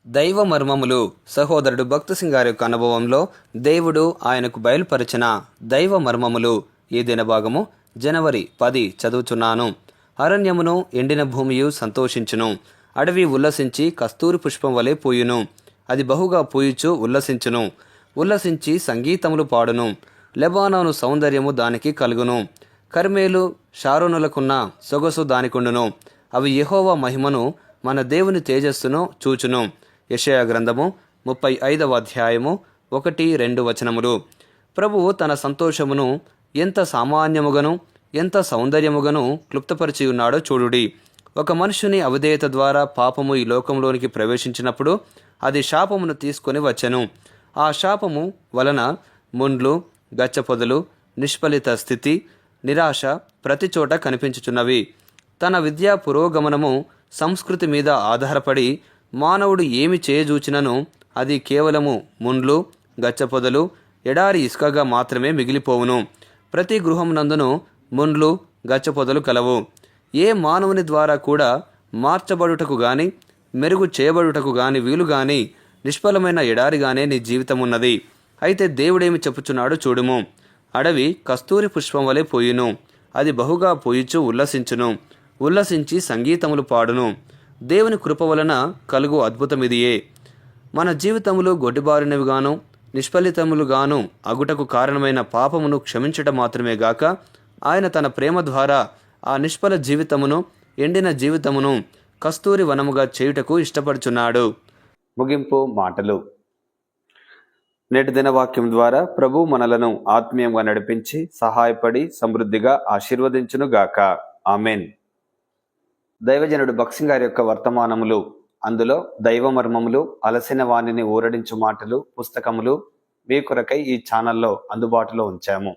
దైవ మర్మములు సహోదరుడు భక్త సింగ్ గారి యొక్క అనుభవంలో దేవుడు ఆయనకు బయలుపరిచిన దైవ మర్మములు ఈ దినభాగము జనవరి 10 చదువుచున్నాను. అరణ్యమును ఎండిన భూమియు సంతోషించును, అడవి ఉల్లసించి కస్తూరి పుష్పం వలె పూయును. అది బహుగా పూయుచు ఉల్లసించును, ఉల్లసించి సంగీతములు పాడును. లెబానోను సౌందర్యము దానికి కలుగును, కర్మేలు షారోనులకున్న సొగసు దానికుండును. అవి యెహోవా మహిమను, మన దేవుని తేజస్సును చూచును. యెషయా గ్రంథము 35వ అధ్యాయము 1-2 వచనములు. ప్రభువు తన సంతోషమును ఎంత సామాన్యముగను ఎంత సౌందర్యముగను క్లుప్తపరిచి ఉన్నాడో చూడుడి. ఒక మనుషుని అవిధేయత ద్వారా పాపము ఈ లోకంలోనికి ప్రవేశించినప్పుడు అది శాపమును తీసుకొని వచ్చెను. ఆ శాపము వలన ముండ్లు, గచ్చపొదలు, నిష్ఫలిత స్థితి, నిరాశ ప్రతి చోట కనిపించుచున్నవి. తన విద్యా పురోగమనము సంస్కృతి మీద ఆధారపడి మానవుడు ఏమి చేయజూచినను అది కేవలము ముండ్లు, గచ్చపొదలు, ఎడారి ఇసుకగా మాత్రమే మిగిలిపోవును. ప్రతి గృహమునందును ముండ్లు, గచ్చపొదలు కలవు. ఏ మానవుని ద్వారా కూడా మార్చబడుటకు గాని మెరుగు చేయబడుటకు గాని వీలు గాని నిష్ఫలమైన ఎడారిగానే నీ జీవితం ఉన్నది. అయితే దేవుడేమి చెప్పుచున్నాడో చూడుము. అడవి కస్తూరి పుష్పం వలె పోయును, అది బహుగా పోయిచు ఉల్లసించును, ఉల్లసించి సంగీతములు పాడును. దేవుని కృప వలన కలుగు అద్భుతమిదియే. మన జీవితములు గొడ్డిబారినవిగాను నిష్ఫలితములుగాను అగుటకు కారణమైన పాపమును క్షమించటం మాత్రమే గాక, ఆయన తన ప్రేమ ద్వారా ఆ నిష్ఫల జీవితమును, ఎండిన జీవితమును కస్తూరి వనముగా చేయుటకు ఇష్టపడుచున్నాడు. ముగింపు మాటలు. నేటి దినవాక్యం ద్వారా ప్రభు మనలను ఆత్మీయంగా నడిపించి సహాయపడి సమృద్ధిగా ఆశీర్వదించునుగాక. ఆమెన్. దైవజనుడు భక్త సింగ్ గారి యొక్క వర్తమానములు, అందులో దైవ మర్మములు, అలసిన వాణిని ఊరడించు మాటలు పుస్తకములు మీ కొరకై ఈ ఛానల్లో అందుబాటులో ఉంచాము.